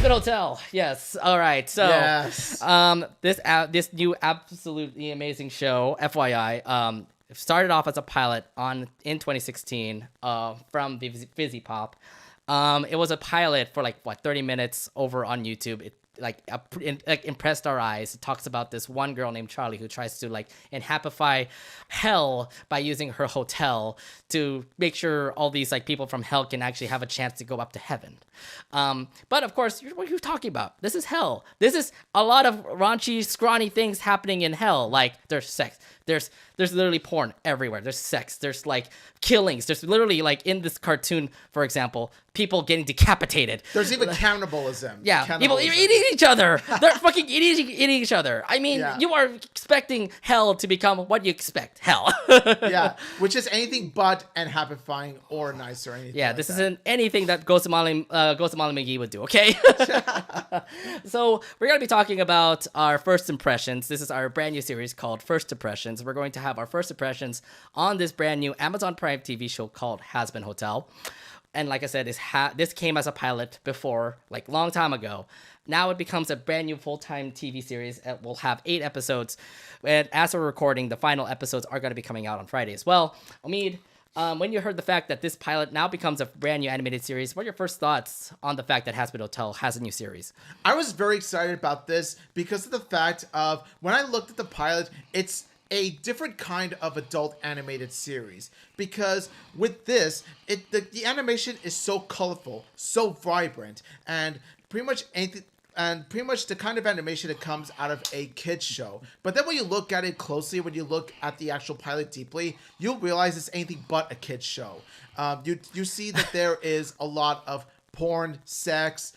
Hazbin Hotel. Yes. All right. So, Yes. This new absolutely amazing show, FYI, started off as a pilot in 2016 from the Fizzy Pop. It was a pilot for 30 minutes over on YouTube. It impressed our eyes. It talks about this one girl named Charlie who tries to inhabify hell by using her hotel to make sure all these people from hell can actually have a chance to go up to heaven. But of course, what are you talking about? This is hell. This is a lot of raunchy, scrawny things happening in hell. There's sex. There's literally porn everywhere. There's sex. There's killings. There's literally in this cartoon, for example, people getting decapitated. There's even cannibalism. Yeah, people eating each other. They're fucking eating each other. I mean, You are expecting hell to become what you expect. Hell. Yeah, which is anything but habifying or nice or anything. Yeah, this isn't anything that Ghost-Molly McGee would do. Okay. So we're gonna be talking about our first impressions. This is our brand new series called First Impressions. We're going to have our first impressions on this brand new Amazon Prime TV show called Hazbin Hotel. And like I said, this came as a pilot before, long time ago. Now it becomes a brand new full-time TV series. It will have 8 episodes. And as we're recording, the final episodes are going to be coming out on Friday as well. Omid, when you heard the fact that this pilot now becomes a brand new animated series, what are your first thoughts on the fact that Hazbin Hotel has a new series? I was very excited about this because of the fact of when I looked at the pilot, it's a different kind of adult animated series, because with this, the animation is so colorful, so vibrant, and pretty much the kind of animation that comes out of a kid's show. But then when you look at it closely, when you look at the actual pilot deeply, you'll realize it's anything but a kid's show. You see that there is a lot of porn, sex,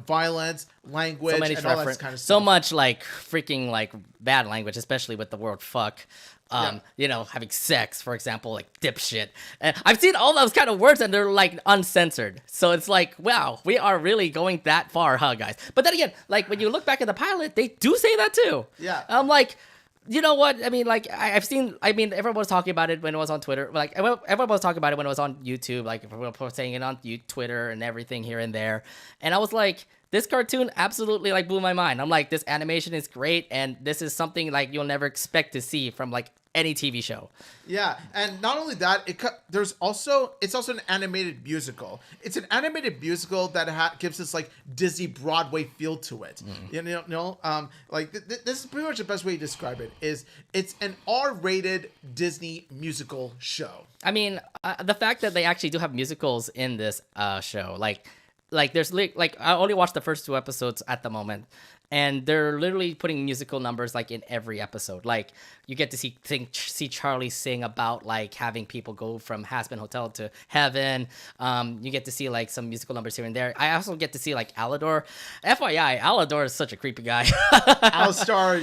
violence, language, and all that kind of stuff. So much freaking bad language, especially with the word fuck. Having sex, for example, dipshit. And I've seen all those kind of words and they're uncensored. So it's wow, we are really going that far, huh, guys? But then again, when you look back at the pilot, they do say that too. Yeah. I'm you know what? I mean, I've seen, everyone was talking about it when it was on Twitter. Everyone was talking about it when it was on YouTube. Everyone was saying it on Twitter and everything here and there. And I was this cartoon absolutely blew my mind. I'm this animation is great. And this is something you'll never expect to see from any TV show. Yeah, and not only that, it's also an animated musical. It's an animated musical that gives this Disney Broadway feel to it. This is pretty much the best way to describe it. It's an R-rated Disney musical show. I mean, the fact that they actually do have musicals in this show, there's I only watched the first 2 episodes at the moment. And they're literally putting musical numbers in every episode. You get to see Charlie sing about having people go from Hazbin Hotel to heaven. You get to see some musical numbers here and there. I also get to see Alador. FYI, Alador is such a creepy guy. Alistar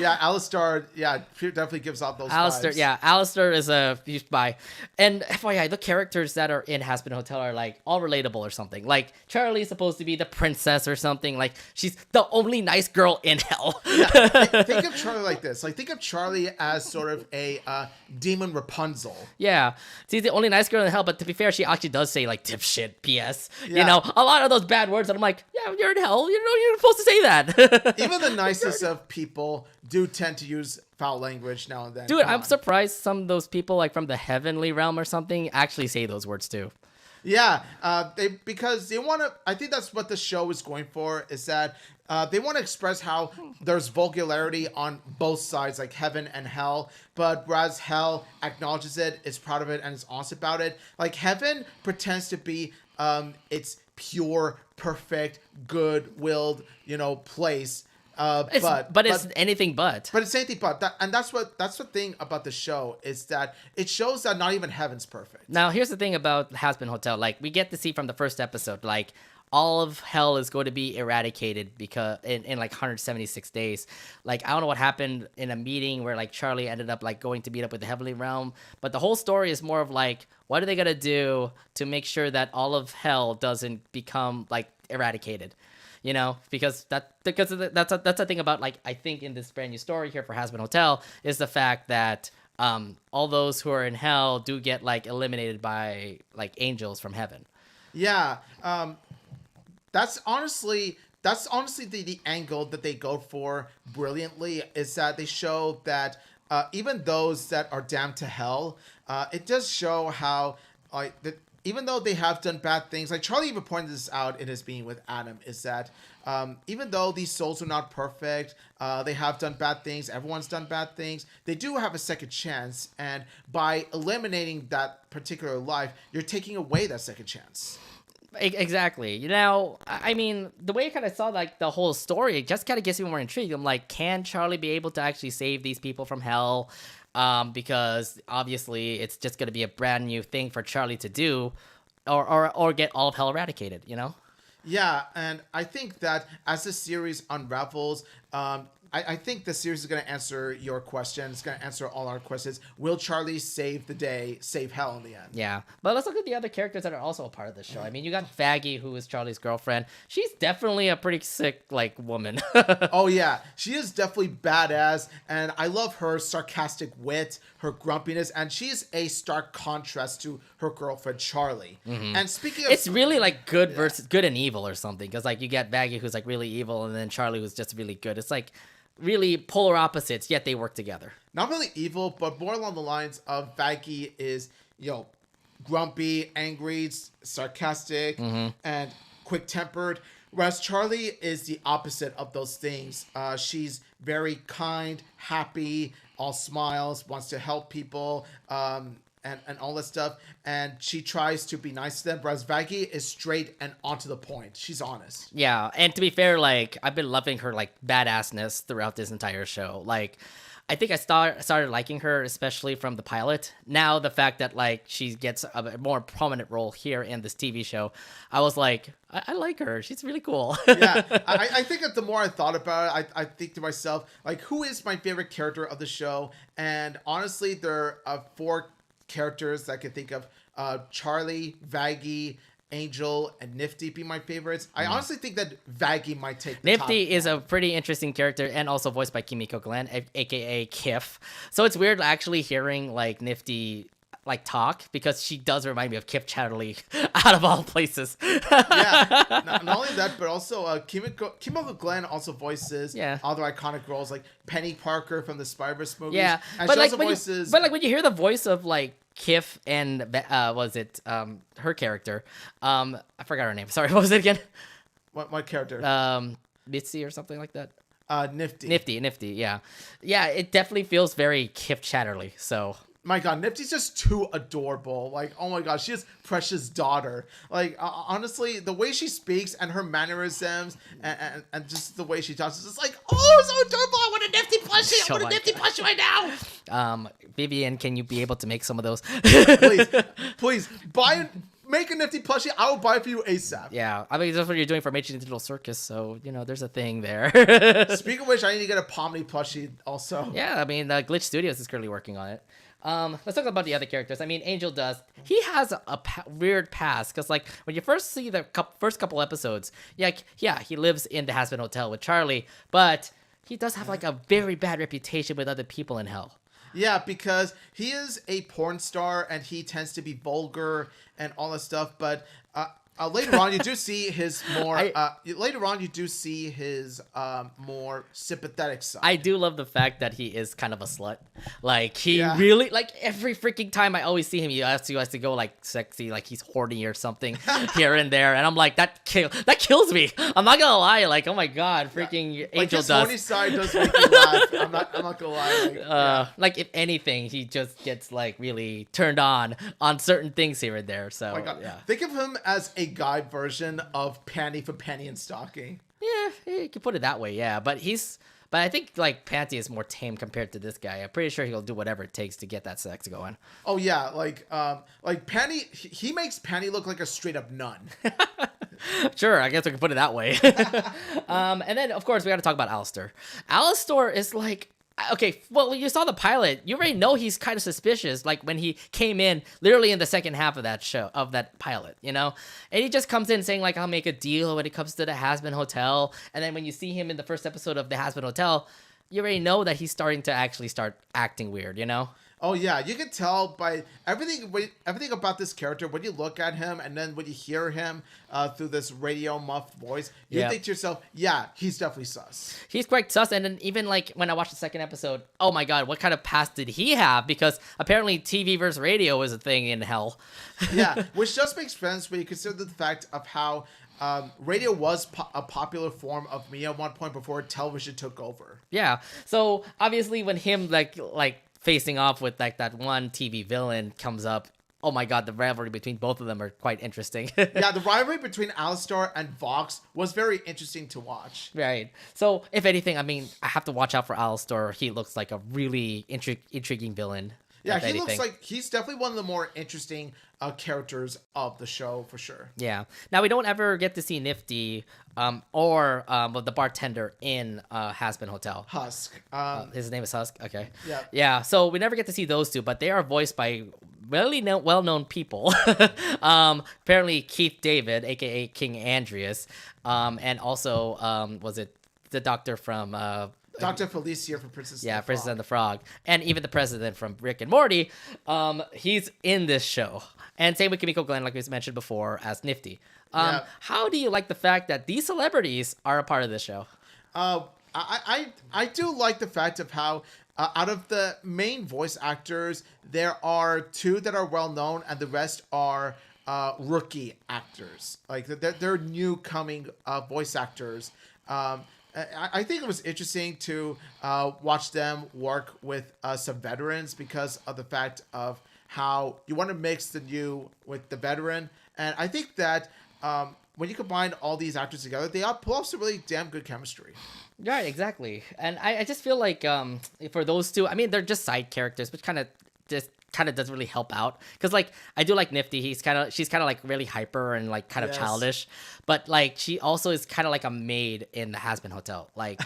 definitely gives out those vibes. Yeah, Alistar is a huge buy. And FYI, the characters that are in Hazbin Hotel are all relatable or something. Charlie's supposed to be the princess or something. She's the only nice girl in hell. Yeah, think of Charlie like this. Think of Charlie as sort of a demon Rapunzel. Yeah, she's the only nice girl in hell. But to be fair, she actually does say dipshit, PS. Yeah. A lot of those bad words. And I'm yeah, you're in hell. You're supposed to say that. Even the nicest of people do tend to use foul language now and then. Dude, I'm surprised some of those people from the heavenly realm or something actually say those words too. Yeah, because they want to. I think that's what the show is going for. Is that they want to express how there's vulgarity on both sides, heaven and hell. But whereas hell acknowledges it, is proud of it, and is honest about it. Heaven pretends to be its pure, perfect, good-willed, place. But it's anything but. But it's anything but. That's the thing about the show, is that it shows that not even heaven's perfect. Now, here's the thing about Hazbin Hotel. We get to see from the first episode, all of hell is going to be eradicated because in 176 days. I don't know what happened in a meeting where Charlie ended up going to meet up with the heavenly realm. But the whole story is more of what are they going to do to make sure that all of hell doesn't become eradicated? Because that's the thing about I think in this brand new story here for Hazbin Hotel is the fact that all those who are in hell do get eliminated by angels from heaven. Yeah, that's honestly the angle that they go for brilliantly, is that they show that even those that are damned to hell, it does show how that even though they have done bad things, like Charlie even pointed this out in his being with Adam, is that even though these souls are not perfect, they have done bad things, everyone's done bad things, they do have a second chance, and by eliminating that particular life, you're taking away that second chance. Exactly. You know, I mean, the way I kind of saw like the whole story, it just kind of gets me more intrigued. I'm like, can Charlie be able to actually save these people from hell? Because obviously it's just going to be a brand new thing for Charlie to do, or get all of hell eradicated, you know? Yeah, and I think that as the series unravels, I think the series is going to answer your question. It's going to answer all our questions. Will Charlie save the day, save hell in the end? Yeah, but let's look at the other characters that are also a part of the show. I mean, you got Faggy, who is Charlie's girlfriend. She's definitely a pretty sick, like, woman. Oh, yeah. She is definitely badass, and I love her sarcastic wit, her grumpiness, and she's a stark contrast to her girlfriend, Charlie. Mm-hmm. And speaking of... It's really, like, good versus good and evil or something, because, like, you get Faggy, who's, like, really evil, and then Charlie, who's just really good. It's, like... really polar opposites, yet they work together. Not really evil, but more along the lines of Vaggie is, grumpy, angry, sarcastic, and quick-tempered. Whereas Charlie is the opposite of those things. She's very kind, happy, all smiles, wants to help people, and all that stuff. And she tries to be nice to them, whereas Vaggie is straight and onto the point. She's honest. Yeah, and to be fair, like, I've been loving her, like, badassness throughout this entire show. Like, I think I started liking her, especially from the pilot. Now, the fact that, like, she gets a more prominent role here in this TV show, I was like, I like her. She's really cool. Yeah, I think that the more I thought about it, I think to myself, like, who is my favorite character of the show? And honestly, there are 4 characters that I can think of. Charlie, Vaggie, Angel, and Nifty be my favorites. I honestly think that Vaggie might take the Nifty top. is a pretty interesting character, and also voiced by Kimiko Glenn, aka Kif. So it's weird actually hearing like Nifty like talk, because she does remind me of Kif Chatterley out of all places. Yeah, not only that, but also Kimiko Glenn also voices other iconic roles like Penny Parker from the Spider-Verse movies. Yeah, and but she like also voices. but like when you hear the voice of like Kif and her character, I forgot her name. Sorry, what was it again? What character? Mitzi or something like that. Nifty. Yeah, it definitely feels very Kif Chatterley. So. My God, Nifty's just too adorable. Like, oh my God, she is Precious' daughter. Like, honestly, the way she speaks and her mannerisms and just the way she talks is just like, oh, so adorable. I want a Nifty plushie. I want a Nifty plushie right now. Vivian, can you be able to make some of those? Please, make a Nifty plushie. I will buy it for you ASAP. Yeah, I mean, that's what you're doing for Major Digital Circus, so, there's a thing there. Speaking of which, I need to get a Pomni plushie also. Yeah, I mean, Glitch Studios is currently working on it. Let's talk about the other characters. I mean, Angel Dust, he has a weird past, because, like, when you first see the first couple episodes, he lives in the Hazbin Hotel with Charlie, but he does have, like, a very bad reputation with other people in hell. Yeah, because he is a porn star, and he tends to be vulgar and all that stuff, but... later on, you do see his more. More sympathetic side. I do love the fact that he is kind of a slut. Like he really, like every freaking time I always see him, he has to go like sexy, like he's horny or something here and there, and I'm like that kills me. I'm not gonna lie, like oh my God, freaking Angel his Dust. Horny side does make me laugh. I'm not gonna lie. Like if anything, he just gets like really turned on certain things here and there. So oh my God. Think of him as a guy version of Panty from Panty and Stocking. Yeah, you can put it that way. Yeah, but I think like Panty is more tame compared to this guy. I'm pretty sure he'll do whatever it takes to get that sex going. Oh yeah, like Panty, he makes Panty look like a straight up nun. Sure, I guess we can put it that way. And then of course we got to talk about Alistair. Alistair is like. Okay, well, you saw the pilot. You already know he's kind of suspicious, like when he came in literally in the second half of that pilot, And he just comes in saying, like, I'll make a deal when it comes to the Hazbin Hotel. And then when you see him in the first episode of the Hazbin Hotel, you already know that he's starting to actually start acting weird, Oh yeah, you can tell by everything about this character when you look at him, and then when you hear him through this radio muffed voice, you think to yourself, "Yeah, he's definitely sus." He's quite sus, and then even like when I watched the second episode, oh my god, what kind of past did he have? Because apparently TV versus radio is a thing in hell. Yeah, which just makes sense when you consider the fact of how radio was a popular form of media at one point before television took over. Yeah, so obviously when him like facing off with like that one TV villain comes up, oh my god, the rivalry between both of them are quite interesting. Yeah, the rivalry between Alistar and Vox was very interesting to watch. Right. So if anything, I mean, I have to watch out for Alistar. He looks like a really intriguing villain. Yeah, he looks like he's definitely one of the more interesting characters of the show for sure. Yeah. Now we don't ever get to see Nifty or the bartender in Hazbin Hotel. Husk. His name is Husk. Okay. Yeah. Yeah. So we never get to see those two, but they are voiced by really well-known people. Apparently Keith David, aka King Andreas, and also was it the doctor from Dr. Felicia from Princess and the Princess Frog. and the Frog, and even the president from Rick and Morty. He's in this show, and same with Kimiko Glenn, like we mentioned before, as Nifty. How do you like the fact that these celebrities are a part of this show? I do like the fact of how out of the main voice actors, there are two that are well known, and the rest are rookie actors. Like they're new coming voice actors. I think it was interesting to watch them work with some veterans because of the fact of how you want to mix the new with the veteran. And I think that when you combine all these actors together, they pull off some really damn good chemistry. Right, exactly. And I just feel like for those two, I mean, they're just side characters, which kind of doesn't really help out, because like I do like Nifty. She's kind of like really hyper and like kind of childish, but like she also is kind of like a maid in the Hazbin Hotel. Like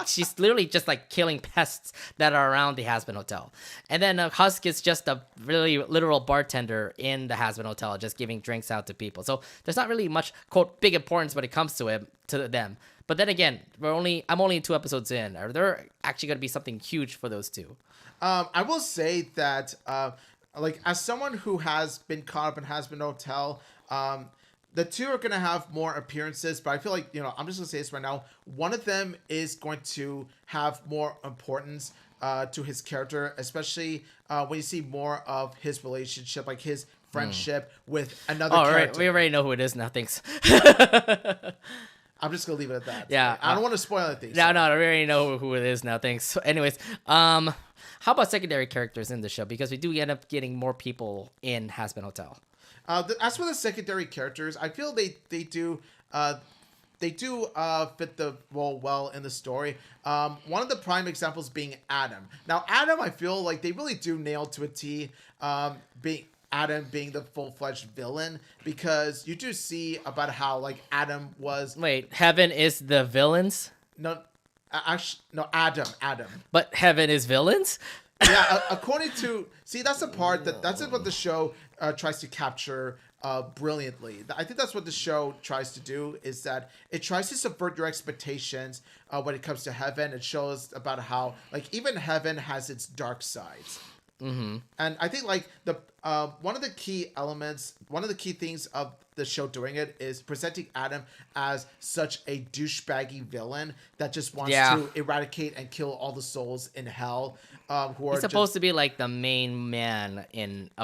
she's literally just like killing pests that are around the Hazbin Hotel. And then Husk is just a really literal bartender in the Hazbin Hotel, just giving drinks out to people. So there's not really much quote big importance when it comes to them. But then again, I'm only 2 episodes in. Are there actually going to be something huge for those two? I will say that, like, as someone who has been caught up in Hazbin Hotel, the two are going to have more appearances, but I feel like, I'm just going to say this right now. One of them is going to have more importance to his character, especially when you see more of his relationship, like his friendship with another character. Right. We already know who it is now. Thanks. I'm just going to leave it at that. Yeah. I don't want to spoil anything. No, we already know who it is now. Thanks. So anyways, how about secondary characters in the show? Because we do end up getting more people in Hazbin Hotel. As for the secondary characters, I feel they do fit the role well in the story. One of the prime examples being Adam. Now, Adam, I feel like they really do nail to a T. Adam being the full-fledged villain, because you do see about how like Adam was. Wait, Heaven is the villains? No. Actually, no, Adam. But Heaven is villains? Yeah, according to... See, that's the part that's what the show tries to capture brilliantly. I think that's what the show tries to do, is that it tries to subvert your expectations when it comes to Heaven. It shows about how, like, even Heaven has its dark sides. Mm-hmm. And I think, like, one of the key things of the show doing it is presenting Adam as such a douchebaggy villain that just wants to eradicate and kill all the souls in hell. He's supposed to be like the main man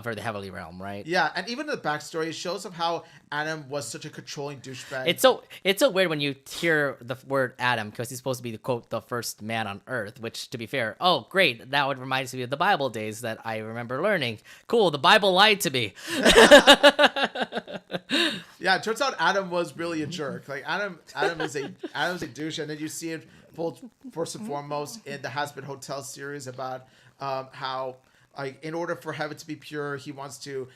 for the Heavenly Realm, right? Yeah, and even the backstory, it shows of how Adam was such a controlling douchebag. It's so weird when you hear the word Adam, because he's supposed to be the first man on Earth. Which, to be fair, oh great, that would remind me of the Bible days that I remember learning. Cool, the Bible lied to me. Yeah, it turns out Adam was really a jerk. Like Adam's a douche, and then you see it first and foremost in the Hazbin Hotel series about how, like, in order for heaven to be pure, he wants to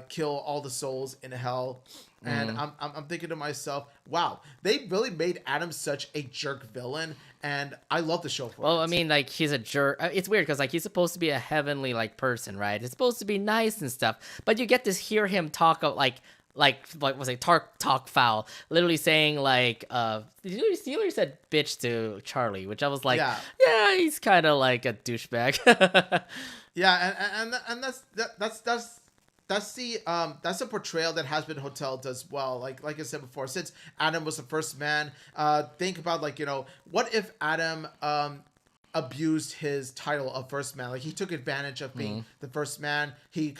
kill all the souls in hell. And I'm thinking to myself, wow, they really made Adam such a jerk villain, and I love the show for it. Well, I mean, like, he's a jerk. It's weird because, like, he's supposed to be a heavenly, like, person, right? It's supposed to be nice and stuff, but you get to hear him talk of, like was it talk foul, literally saying like he literally said bitch to Charlie, which I was like, yeah he's kind of like a douchebag. Yeah, and that's the portrayal that Hazbin Hotel does well. Like I said before, since Adam was the first man, think about what if Adam abused his title of first man. Like he took advantage of being the first man. He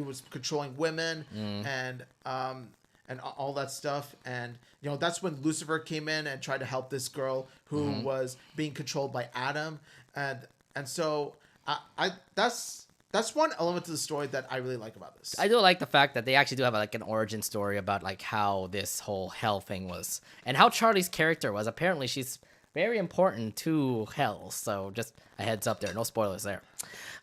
was controlling women and all that stuff. And that's when Lucifer came in and tried to help this girl who was being controlled by Adam. And so I that's one element to the story that I really like about this. I do like the fact that they actually do have like an origin story about like how this whole hell thing was and how Charlie's character was. Apparently she's very important to hell. So just a heads up there. No spoilers there.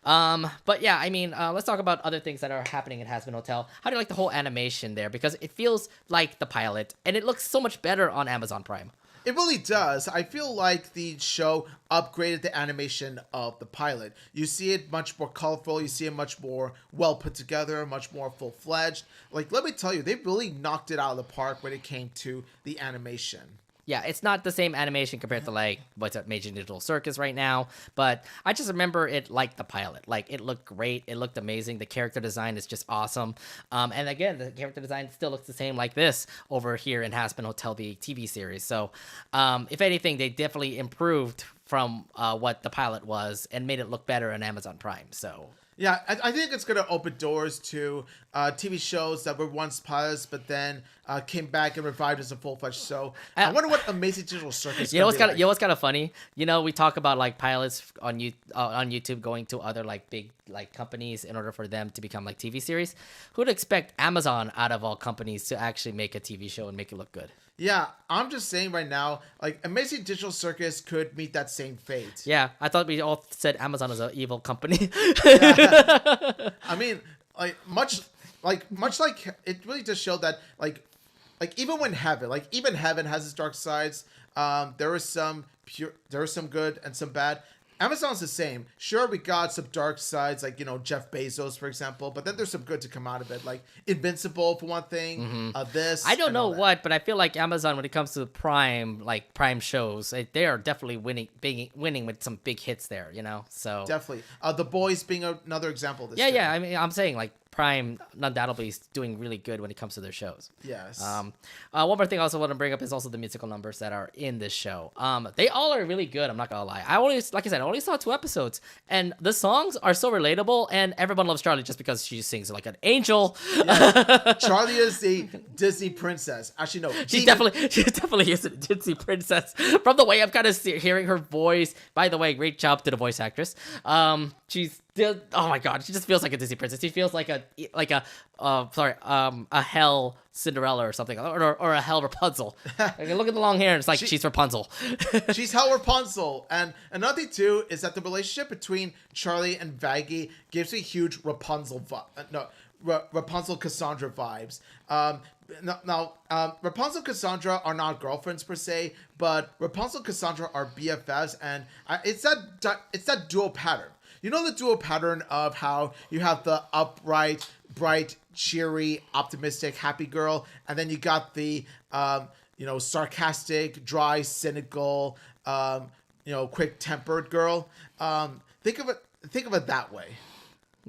But yeah, I mean, let's talk about other things that are happening at Hazbin Hotel. How do you like the whole animation there? Because it feels like the pilot and it looks so much better on Amazon Prime. It really does. I feel like the show upgraded the animation of the pilot. You see it much more colorful. You see it much more well put together, much more full-fledged. Like, let me tell you, they really knocked it out of the park when it came to the animation. Yeah, it's not the same animation compared to like what's at Major Digital Circus right now, but I just remember it like the pilot. Like it looked great, it looked amazing. The character design is just awesome, and again, the character design still looks the same like this over here in Hazbin Hotel, the TV series. So, if anything, they definitely improved from what the pilot was and made it look better on Amazon Prime. So. Yeah, I think it's going to open doors to TV shows that were once pilots, but then came back and revived as a full-fledged show. I wonder what Amazing Digital Circus. You know what's kind of funny? We talk about like pilots on YouTube going to other like big like companies in order for them to become like TV series. Who'd expect Amazon out of all companies to actually make a TV show and make it look good? Yeah, I'm just saying right now, like Amazing Digital Circus could meet that same fate. Yeah, I thought we all said Amazon is an evil company. Yeah. I mean, much like it really does show that like even heaven has its dark sides. There is some good and some bad. Amazon's the same. Sure, we got some dark sides, like, Jeff Bezos, for example, but then there's some good to come out of it, like Invincible, for one thing, this. I don't know what, but I feel like Amazon, when it comes to Prime shows, they are definitely winning with some big hits there, so. Definitely. The Boys being another example of this. Yeah, I mean, I'm saying, like, Prime undoubtedly is doing really good when it comes to their shows. Yes. One more thing I also want to bring up is also the musical numbers that are in this show. They all are really good. I'm not gonna lie. I only saw 2 episodes, and the songs are so relatable, and everyone loves Charlie just because she sings like an angel. Yeah. Charlie is the Disney princess. Actually, no. She definitely is a Disney princess. From the way I'm kind of hearing her voice. By the way, great job to the voice actress. She's still, oh my god, she just feels like a Disney princess. She feels like a hell Cinderella or something, or a hell Rapunzel. Like, look at the long hair, and it's like she's Rapunzel. She's hell Rapunzel. And another thing too is that the relationship between Charlie and Vaggie gives me huge Rapunzel Rapunzel Cassandra vibes. Rapunzel Cassandra are not girlfriends per se, but Rapunzel Cassandra are BFFs, and it's that dual pattern. You know the dual pattern of how you have the upright, bright, cheery, optimistic, happy girl, and then you got the sarcastic, dry, cynical, quick-tempered girl. Think of it that way.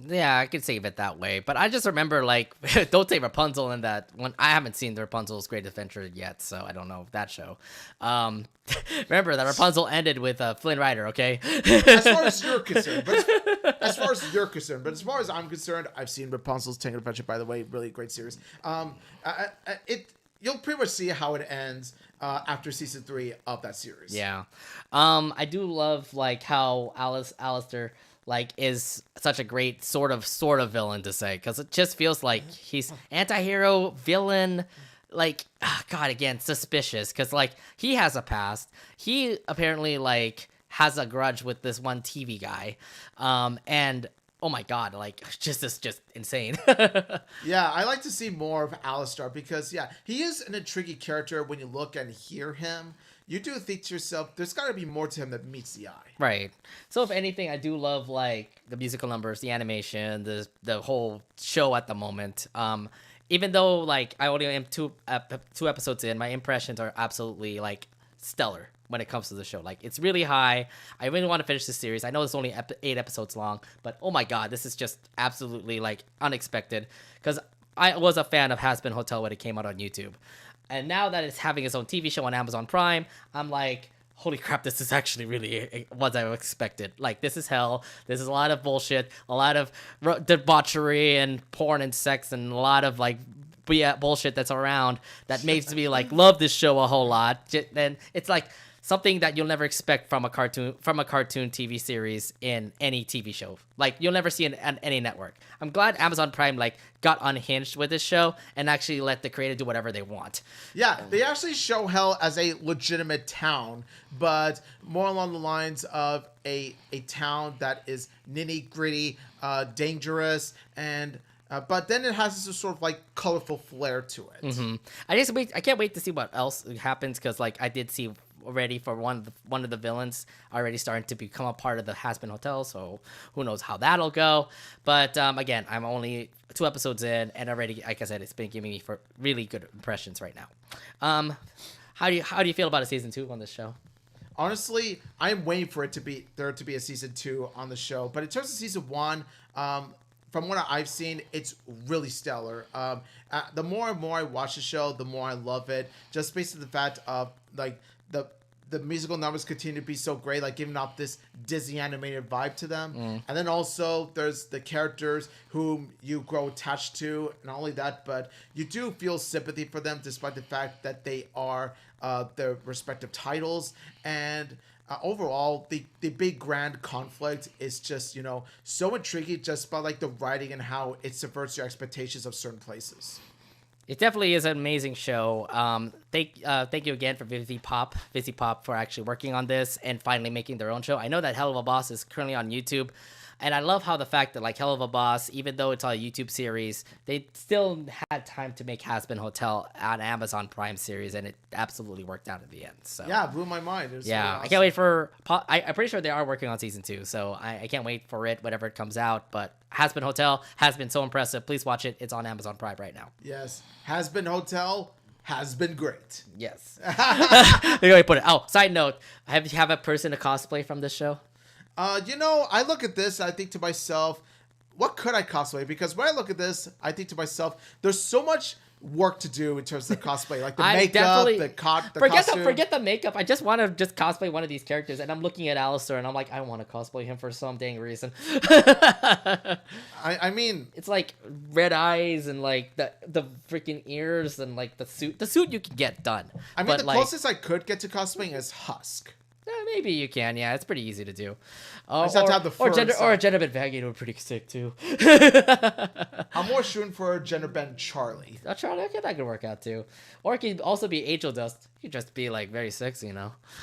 Yeah, I could say it that way, but I just remember, like, don't say Rapunzel in that one. I haven't seen the Rapunzel's Great Adventure yet, so I don't know that show. Remember that Rapunzel ended with Flynn Rider, okay? As far as you're concerned, but as far as I'm concerned, I've seen Rapunzel's Tangled Adventure. By the way, really great series. You'll pretty much see how it ends after season 3 of that series. Yeah, I do love like how Alistair like is such a great sort of villain to say, because it just feels like he's anti-hero villain, like God, again, suspicious, because like he has a past. He apparently like has a grudge with this one TV guy, and oh my God, like it's just insane. Yeah, I like to see more of Alistair because he is an intriguing character when you look and hear him. You do think to yourself, there's got to be more to him that meets the eye. Right. So if anything, I do love like the musical numbers, the animation, the whole show at the moment. Even though like I only am two episodes in, my impressions are absolutely like stellar. when it comes to the show. Like, it's really high. I really want to finish this series. I know it's only 8 episodes long, but oh my god, this is just absolutely like unexpected, because I was a fan of Hazbin Hotel when it came out on YouTube, and now that it's having its own TV show on Amazon Prime, I'm like, holy crap, this is actually really what I expected. Like, this is hell. This is a lot of bullshit, a lot of debauchery and porn and sex, and a lot of like bullshit that's around that makes me like love this show a whole lot. And it's like something that you'll never expect from a cartoon TV series in any TV show. Like, you'll never see on any network. I'm glad Amazon Prime like got unhinged with this show and actually let the creator do whatever they want. Yeah, they actually show hell as a legitimate town, but more along the lines of a town that is nitty gritty, dangerous, and but then it has this sort of like colorful flair to it. Mm-hmm. I can't wait to see what else happens, because like I did see already for one of the villains already starting to become a part of the Hazbin Hotel, so who knows how that'll go. But again, I'm only 2 episodes in, and already, like I said, it's been giving me for really good impressions right now. How do you feel about a season 2 on this show? Honestly, I'm waiting for there to be a season 2 on the show. But in terms of season 1, from what I've seen, it's really stellar. The more and more I watch the show, the more I love it. Just based on the fact of like the musical numbers continue to be so great, like giving off this Disney animated vibe to them. And then also there's the characters whom you grow attached to. Not only that, but you do feel sympathy for them despite the fact that they are their respective titles. And overall, the big grand conflict is just, so intriguing just by like the writing and how it subverts your expectations of certain places. It definitely is an amazing show. Thank you again for Vizzy Pop for actually working on this and finally making their own show. I know that Hell of a Boss is currently on YouTube, and I love how the fact that like Hell of a Boss, even though it's a YouTube series, they still had time to make Hazbin Hotel an Amazon Prime series, and it absolutely worked out in the end. So yeah, it blew my mind. It was yeah, really awesome. I can't wait for. I'm pretty sure they are working on season 2, so I can't wait for it whenever it comes out. But Hazbin Hotel has been so impressive. Please watch it. It's on Amazon Prime right now. Yes, Hazbin Hotel has been great. Yes. There you put it. Oh, side note: have you have a person to cosplay from this show? I look at this, I think to myself, what could I cosplay? Because when I look at this, I think to myself, there's so much work to do in terms of cosplay, like the makeup, the costume. Forget the makeup. I just want to just cosplay one of these characters, and I'm looking at Alistair, and I'm like, I want to cosplay him for some dang reason. I mean, it's like red eyes and like the freaking ears and like the suit. The suit you can get done. I mean, the closest I could get to cosplaying is Husk. Maybe you can. Yeah, it's pretty easy to do. I just have to have the fur or a gender bent Vaggie would be pretty sick too. I'm more shooting for a gender bent Charlie. Charlie, okay, that could work out too. Or it could also be Angel Dust. You could just be like very sexy,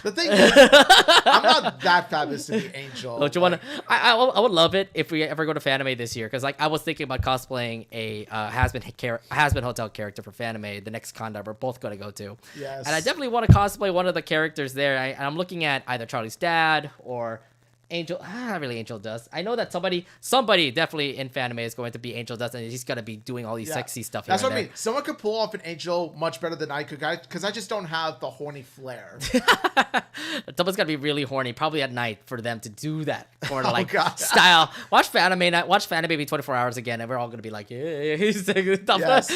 The thing is, I'm not that fabulous to be Angel. Don't you want to? I would love it if we ever go to Fanime this year, because like I was thinking about cosplaying a Hazbin Hotel character for Fanime, the next con that we're both going to go to. Yes. And I definitely want to cosplay one of the characters there. I'm looking at either Charlie's dad or Angel, not really Angel Dust. I know that somebody definitely in Fanime is going to be Angel Dust, and he's going to be doing all these sexy stuff. That's what I mean. Someone could pull off an Angel much better than I could, because I just don't have the horny flair. Someone's got to be really horny, probably at night, for them to do that sort of style. Watch Fanime maybe 24 hours again, and we're all going to be like, yeah,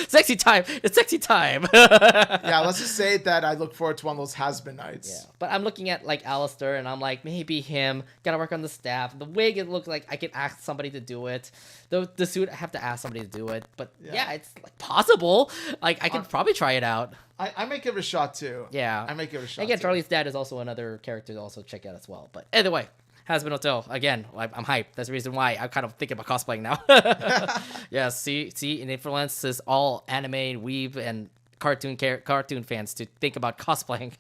sexy time. It's sexy time. Yeah, let's just say that I look forward to one of those Hazbin nights. Yeah, but I'm looking at like Alistair, and I'm like, maybe him. Gotta work on the staff. The wig, it looks like I could ask somebody to do it. The suit, I have to ask somebody to do it. But yeah it's like possible. Like I could probably try it out. I may give it a shot too. Yeah, I may give it a shot. Again, too. Charlie's dad is also another character to also check out as well. But either way, Hazbin Hotel again. I'm hyped. That's the reason why I'm kind of thinking about cosplaying now. Yeah, see, it influences all anime, weeb, and cartoon fans to think about cosplaying.